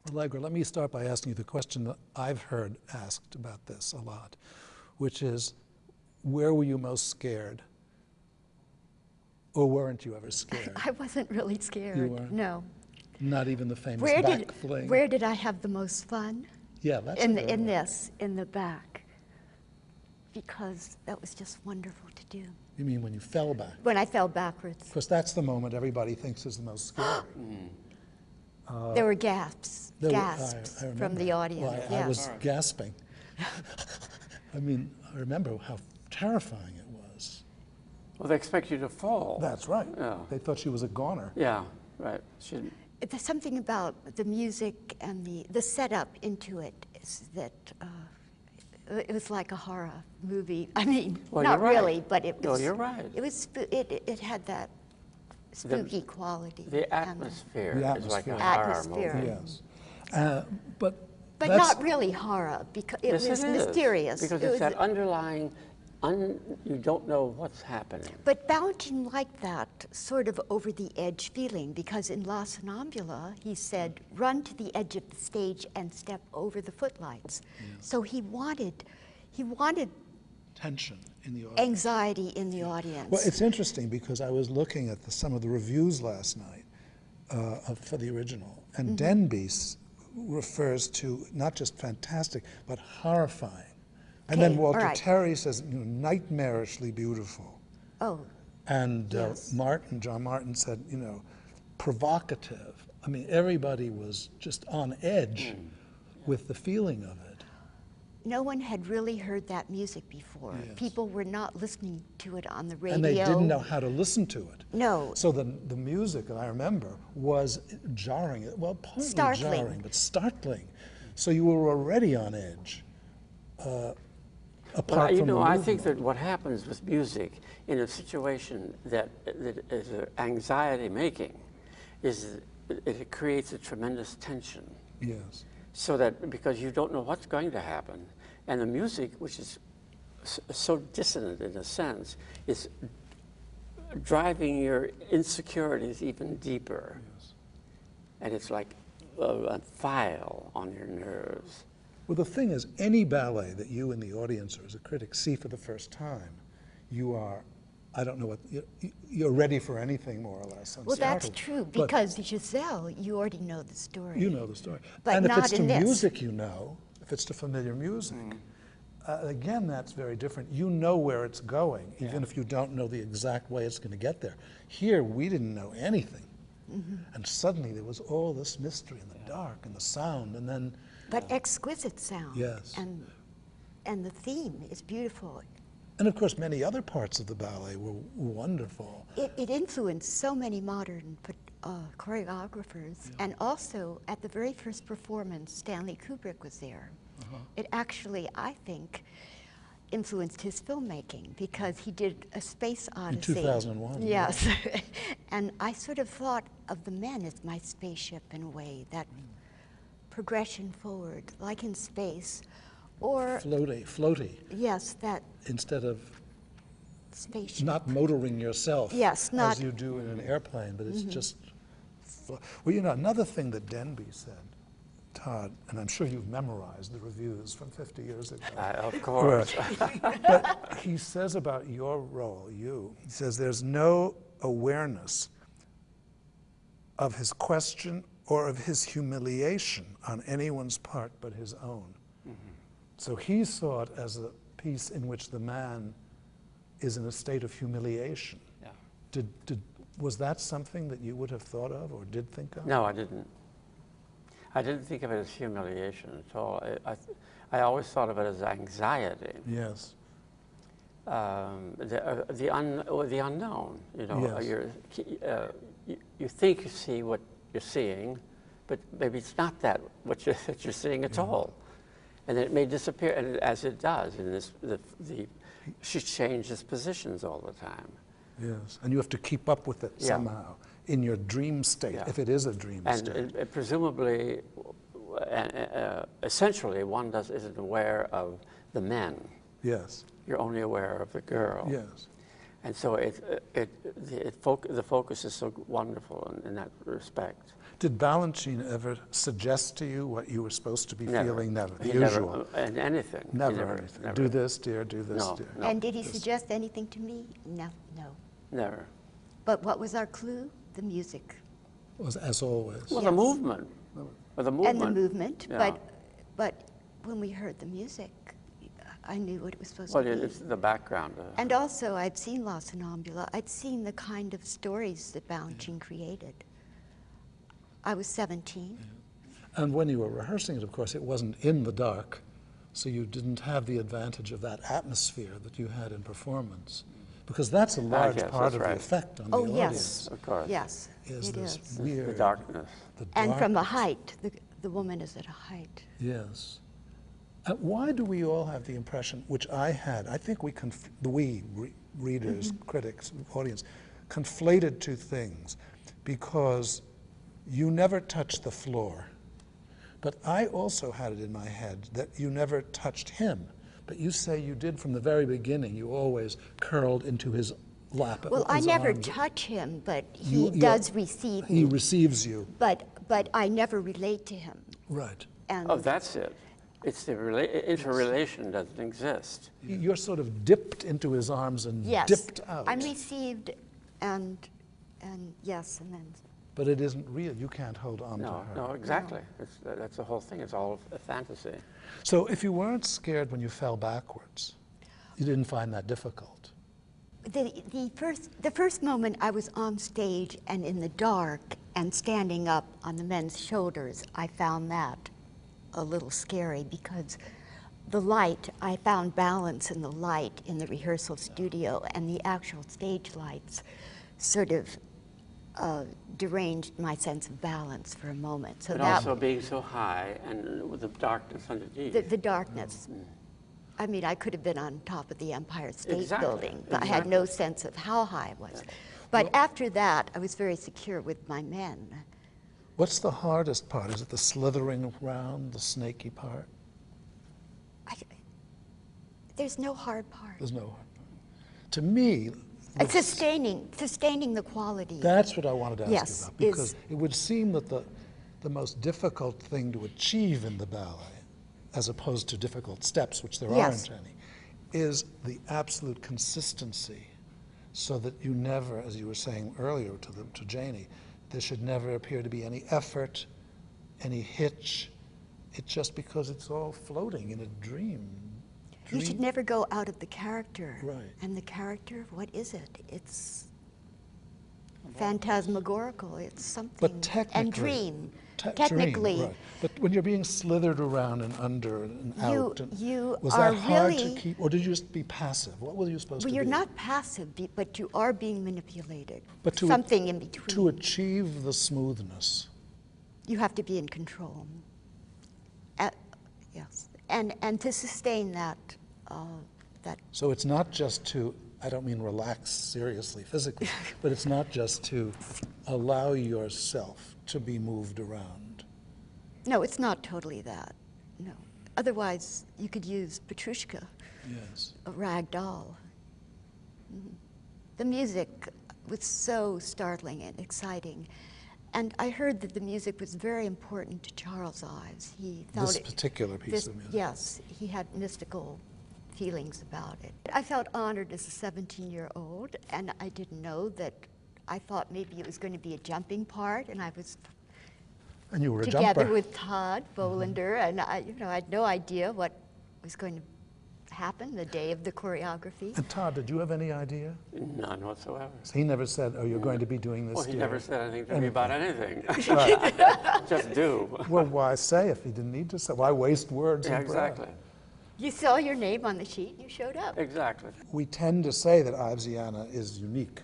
Allegra, let me start by asking you the question that I've heard asked about this a lot, which is, where were you most scared? Or weren't you ever scared? I wasn't really scared. You weren't? No. Not even the famous back fling? Where did I have the most fun? Yeah, that's in the back, because that was just wonderful to do. You mean when you fell back? When I fell backwards. Because that's the moment everybody thinks is the most scary. There were gasps I from the audience. Well, I was gasping. I mean, I remember how terrifying it was. Well, they expect you to fall. That's right. Yeah. They thought she was a goner. Yeah, right. There's something about the music and the setup into it is that it was like a horror movie. I mean, well, not right. really, but it was. No, you're right. It had that spooky quality. The atmosphere is like a horror movie. Yes. But not really horror, because it was mysterious. Because it's that underlying, you don't know what's happening. But Balanchine liked that sort of over-the-edge feeling, because in La Sonnambula, he said, run to the edge of the stage and step over the footlights. Yeah. So he wanted tension in the audience. Anxiety in the audience. Well, it's interesting, because I was looking at some of the reviews last night for the original, and Denby refers to not just fantastic, but horrifying. And then Walter Terry says, nightmarishly beautiful. Oh, and John Martin said, provocative. I mean, everybody was just on edge with the feeling of it. No one had really heard that music before. Yes. People were not listening to it on the radio. And they didn't know how to listen to it. No. So the music, I remember, was jarring. Well, partly startling. Jarring, but startling. So you were already on edge. Apart from I think that what happens with music in a situation that is anxiety-making is it creates a tremendous tension. Yes. So that, because you don't know what's going to happen, and the music, which is so dissonant in a sense, is driving your insecurities even deeper. Yes. And it's like a file on your nerves. Well, the thing is, any ballet that you in the audience or as a critic see for the first time, you are, I don't know what, you're ready for anything more or less. Well, that's true, because Giselle, you already know the story. You know the story. But and not if it's to in music, if it's to familiar music, again, that's very different. You know where it's going, even if you don't know the exact way it's going to get there. Here, we didn't know anything. And suddenly there was all this mystery in the dark and the sound, and then... But exquisite sound. Yes. And the theme is beautiful. And of course, many other parts of the ballet were wonderful. It influenced so many modern choreographers. And also, at the very first performance, Stanley Kubrick was there. It actually, I think, influenced his filmmaking, because he did A Space Odyssey. In 2001. Yes. And I sort of thought of the men as my spaceship in a way, that progression forward, like in space, or... Floaty. Yes, that... Instead of spaceship. Not motoring yourself. Yes, not... As you do in an airplane, but it's just... Well, another thing that Denby said, Todd, and I'm sure you've memorized the reviews from 50 years ago. Of course. But he says about your role, he says there's no awareness of his question or of his humiliation on anyone's part but his own. So he saw it as a piece in which the man is in a state of humiliation. Yeah. Was that something that you would have thought of or did think of? No, I didn't. I didn't think of it as humiliation at all. I always thought of it as anxiety. Yes. The unknown. Yes. You think you see what you're seeing, but maybe it's not that that you're seeing at all, and it may disappear. And as it does, in she changes positions all the time. Yes, and you have to keep up with it somehow in your dream state, if it is a dream state. And presumably, essentially, one isn't aware of the men. Yes. You're only aware of the girl. Yes. And so the focus is so wonderful in that respect. Did Balanchine ever suggest to you what you were supposed to be feeling? Never. He Usual. Never, and anything. Never anything. Never. Do this, dear, do this, No, dear. no. And did he suggest anything to me? No, no. Never. But what was our clue? The music. Was as always. Well, Yes. the movement. Or the movement. And the movement, Yeah. but when we heard the music, I knew what it was supposed Well, to be. it's the background. And also, I'd seen La Sonnambula. I'd seen the kind of stories that Balanchine created. I was 17. And when you were rehearsing it, of course, it wasn't in the dark, so you didn't have the advantage of that atmosphere that you had in performance. Because that's a large yes, part that's of right. the effect on Oh, the yes. audience. Of course. Yes, Is it this is. weird... The darkness. the And from a darkness. height, the woman is at a height. Yes. Why do we all have the impression, which I had, I think we, readers, critics, audience, conflated two things, because you never touched the floor. But I also had it in my head that you never touched him. But you say you did from the very beginning. You always curled into his lap. Well, I his never arms. touch him, but You- he does receive He me. receives you. But I never relate to him. Right. And Oh, that's it. It's the interrelation doesn't exist. You're sort of dipped into his arms and yes, dipped out. I'm received, and yes, and then. But it isn't real. You can't hold on to No, her. no, exactly. That's the whole thing. It's all a fantasy. So if you weren't scared when you fell backwards, you didn't find that difficult. The first moment I was on stage and in the dark and standing up on the men's shoulders, I found that a little scary because the light, I found balance in the light in the rehearsal studio, and the actual stage lights sort of deranged my sense of balance for a moment. So But that also being so high and with the darkness underneath. the darkness. I mean, I could have been on top of the Empire State Exactly, Building, but I had no exactly. sense of how high I was. But after that, I was very secure with my men. What's the hardest part? Is it the slithering around, the snaky part? There's no hard part. There's no hard part. To me, It's sustaining the quality. that's what I wanted to ask Yes, you about. Because it would seem that the most difficult thing to achieve in the ballet, as opposed to difficult steps, which there Yes. aren't any, is the absolute consistency, so that you never, as you were saying earlier to Janie, there should never appear to be any effort, any hitch. It's just because it's all floating in a dream. You should never go out of the character. Right. And the character, what is it? It's phantasmagorical. It's something. But technically, and dream. Dream, Technically, right. But when you're being slithered around and under and out, you was are that hard really- to keep, or did you just be passive? What were you supposed well, to you're be? not passive, but you are being manipulated. But to- something in between. To achieve the smoothness. You have to be in control. Yes, and to sustain that. So it's not just to, I don't mean relax seriously physically, but it's not just to allow yourself to be moved around. No, it's not totally that. No. Otherwise, you could use Petrushka, Yes. a rag doll. Mhm. The music was so startling and exciting. And I heard that the music was very important to Charles Ives. He felt This particular piece of music. Yes, he had mystical feelings about it. I felt honored as a 17-year-old, and I didn't know that. I thought maybe it was going to be a jumping part, and I was And you were a together jumper. with Todd Bolender, and I had no idea what was going to happen the day of the choreography. And Todd, did you have any idea? None whatsoever. He never said, oh, you're going to be doing this, Well, he dear. never said anything to me about anything. Right. Just do. Well, why say if he didn't need to say? Why waste words Yeah, and breath? exactly. You saw your name on the sheet, you showed up. Exactly. We tend to say that Ivesiana is unique,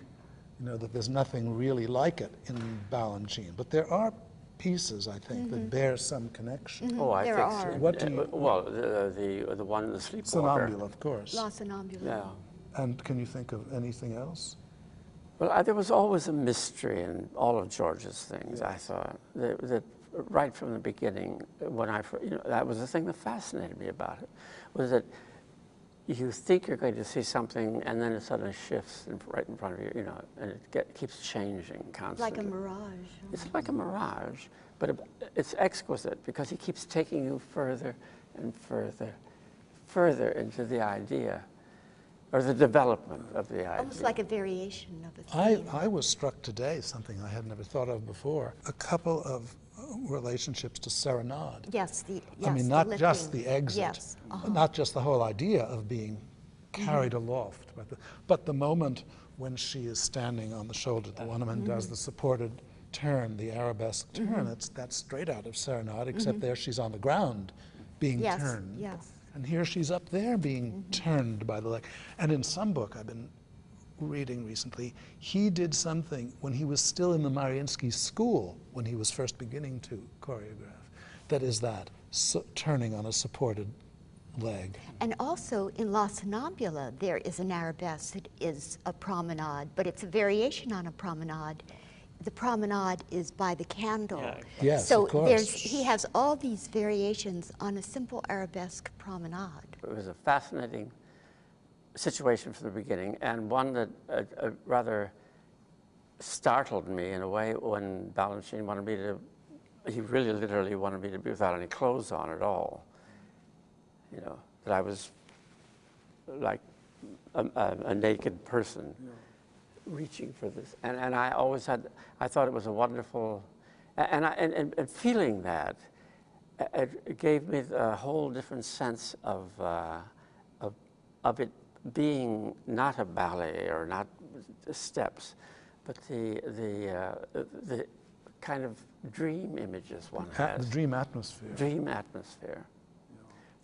that there's nothing really like it in Balanchine. But there are pieces, I think, that bear some connection. Oh, I There think are. so. What do you- Well, the one in the sleepwalker. Sonnambula, of course. La Sonnambula. Yeah. And can you think of anything else? Well, there was always a mystery in all of George's things, I thought. That right from the beginning, when that was the thing that fascinated me about it, was that you think you're going to see something, and then it suddenly shifts right in front of you, you know, and it keeps changing constantly. Like a mirage. It's like a mirage, but it's exquisite because he keeps taking you further and further into the idea, or the development of the idea. Almost like a variation of a theme. I was struck today, something I had never thought of before, a couple of relationships to serenade. Yes, I mean, not just the exit, yes. not just the whole idea of being carried aloft, but the moment when she is standing on the shoulder, the woman does the supported turn, the arabesque turn. That's straight out of serenade, except there she's on the ground being turned. Yes. And here she's up there being turned by the leg. And in some book I've been reading recently, he did something when he was still in the Mariinsky school, when he was first beginning to choreograph, that is turning on a supported leg. And also in La Sonnambula, there is an arabesque that is a promenade, but it's a variation on a promenade. The promenade is by the candle. Yeah. Yes, so of course. he has all these variations on a simple arabesque promenade. It was a fascinating situation from the beginning, and one that rather startled me in a way when Balanchine wanted me to, he really literally wanted me to be without any clothes on at all. You know, that I was like a naked person reaching for this. And I always had, I thought it was a wonderful, and feeling that, it gave me a whole different sense of it being not a ballet or not steps, but the kind of dream images one has. The dream atmosphere. Dream atmosphere.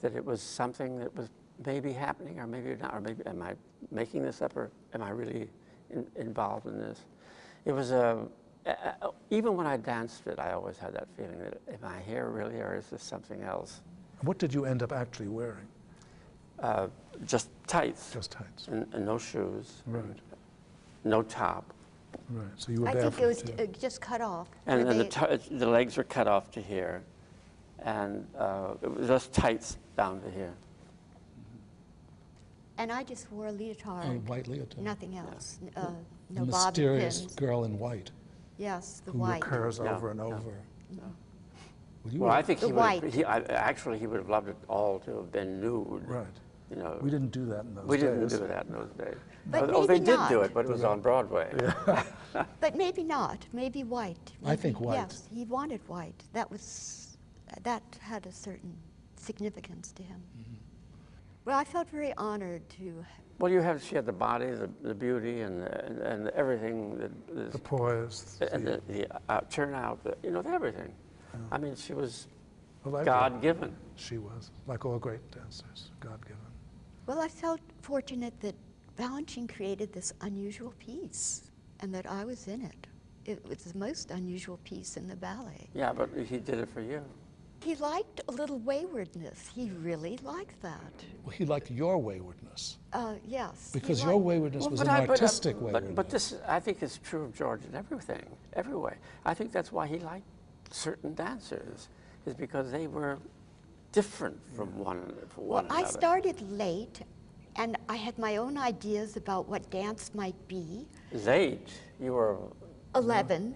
That it was something that was maybe happening, or maybe not, or maybe am I making this up, or am I really involved in this? It was even when I danced it, I always had that feeling that, am I here really, or is this something else? What did you end up actually wearing? Just tights. Just tights. And no shoes. Right. No top. Right. So you were I barefoot. think it was too. just cut off. And Were then they- the legs were cut off to here. And it was just tights down to here. and I just wore a leotard. A white leotard. Nothing else. The No bobbin mysterious pins. girl in white Yes, the who white. recurs No, over and no. over. Well, you Well, were- I think The he white. would have, actually he would have loved it all to have been nude. Right. You know, We didn't do that in those we days. didn't do that in those days. But Oh, they maybe did do not. it, but it was on Broadway. But maybe not. Maybe white. I think white. Yes, he wanted white. That had a certain significance to him. Well, I felt very honored to. Well, she had the body, the beauty, and everything. The poise. And the turnout, you know, everything. I mean, she was Allegra. God-given. She was, like all great dancers, God-given. Well, I felt fortunate that Balanchine created this unusual piece and that I was in it. It was the most unusual piece in the ballet. Yeah, but he did it for you. He liked a little waywardness. He really liked that. Well, he liked your waywardness, Yes. he because your liked- waywardness was but an I- but, artistic waywardness. But this, I think, is true of George in everything, every way. I think that's why he liked certain dancers, is because they were different from one Well, another. I started late, and I had my own ideas about what dance might be. Late, you were 11,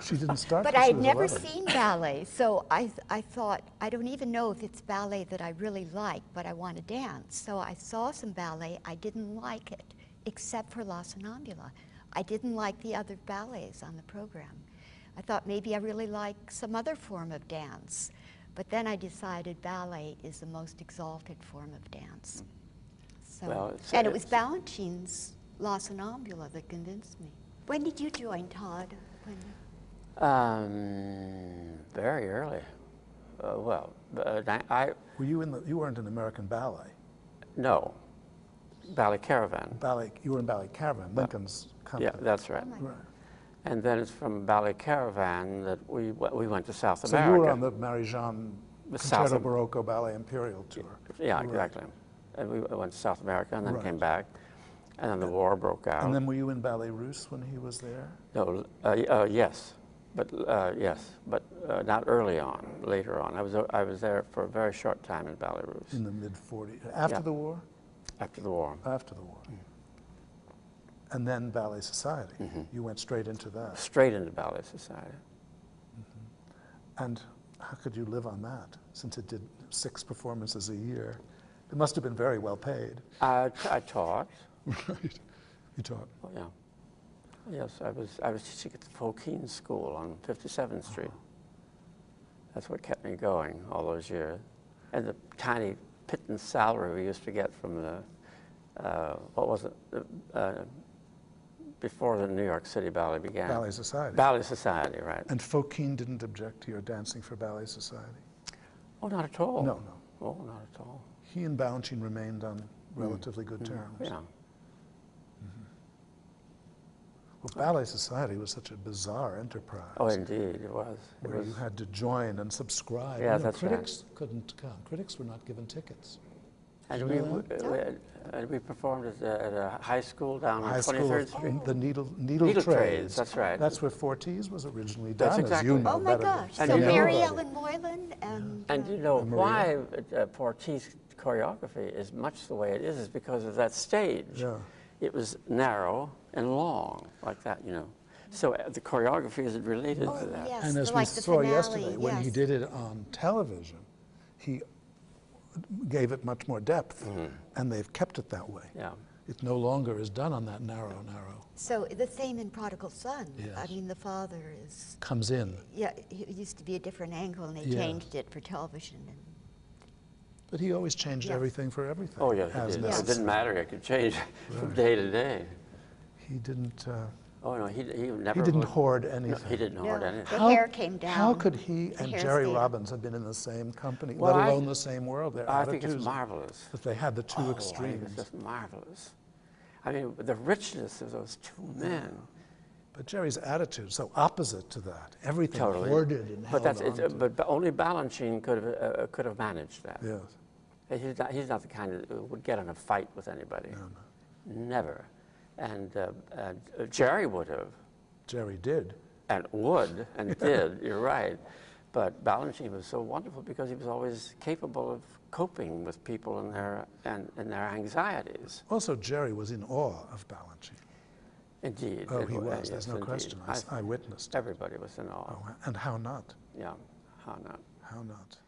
She didn't start but till I she had was never 11. seen ballet, so I thought, I don't even know if it's ballet that I really like, but I want to dance. So I saw some ballet, I didn't like it, except for La Sonnambula. I didn't like the other ballets on the program. I thought maybe I really like some other form of dance. But then I decided ballet is the most exalted form of dance. So, Well, and it was Balanchine's La Sonnambula that convinced me. When did you join, Todd? When? very early. Were You weren't in American Ballet. No, Ballet Caravan. You were in Ballet Caravan, Lincoln's company. Yeah, that's right. Right. And then it's from Ballet Caravan that we went to South So America. you were on the Mirage The South Concerto Am- Barocco Ballet Imperial tour. Yeah, Right. exactly. And we went to South America and then Right. came back. And then the war broke out. And then were you in Ballet Russe when he was there? No, yes, but not early on. Later on, I was there for a very short time in Ballet Russe. In the mid-40s? After Yeah. the war? After the war. After the war. And then Ballet Society. You went straight into that. Straight into Ballet Society. And how could you live on that, since it did 6 performances a year? It must have been very well paid. I taught. Right. You taught. Oh, yeah. Yes, I was teaching at the Fokine School on 57th Street. That's what kept me going all those years. And the tiny pittance salary we used to get from the, what was it, before the New York City Ballet began. Ballet Society. Ballet Society, right. And Fokine didn't object to your dancing for Ballet Society? Oh, not at all. No, no. Oh, not at all. He and Balanchine remained on relatively good terms. Yeah. Well, Ballet Society was such a bizarre enterprise. Oh, indeed, it was. Where you had to join and subscribe. Yeah, You know, that's right. critics couldn't come. Critics were not given tickets. And we performed at a high school down on High school 23rd of Street. the needle Needle trades. trades, that's right. That's where Fortes was originally That's done, exactly. as you know Oh my better. gosh! And So you know Mary about Ellen Moylan and And you know Maria. why Fortis choreography is much the way it is because of that stage. Yeah. It was narrow and long, like that, you know. So the choreography is related to that. yes, And as like we the saw finale, yesterday, when he yes. did it on television, he gave it much more depth, and they've kept it that way. Yeah. It no longer is done on that narrow. So the same in Prodigal Son. I Yes. mean, the father is, Comes in. yeah, it used to be a different angle, and they Yeah. changed it for television. And But he always changed Yes. everything for everything. Oh, yeah, as it did. necessary. It didn't matter. It could change from day to day. He didn't. Oh, no, he never He didn't would- hoard No, anything. he didn't hoard No, anything. the hair came down. How could he The and hair Jerry stayed. Robbins have been in the same company, Well, let I- alone the same world? Their I think it's attitudes, marvelous. that they had the two Oh, I think extremes. it's just marvelous. I mean, the richness of those two men. But Jerry's attitude, so opposite to that. Everything Totally. hoarded and held But on to. but only Balanchine could have managed that. Yes. He's not the kind who would get in a fight with anybody. Never. And Jerry would have, Jerry did. and would, and did. You're right. But Balanchine was so wonderful because he was always capable of coping with people and their anxieties. Also, Jerry was in awe of Balanchine. Indeed. Oh, he was. Yes, There's no indeed. question. I witnessed. Everybody was in awe. Oh, and how not? Yeah. How not? How not?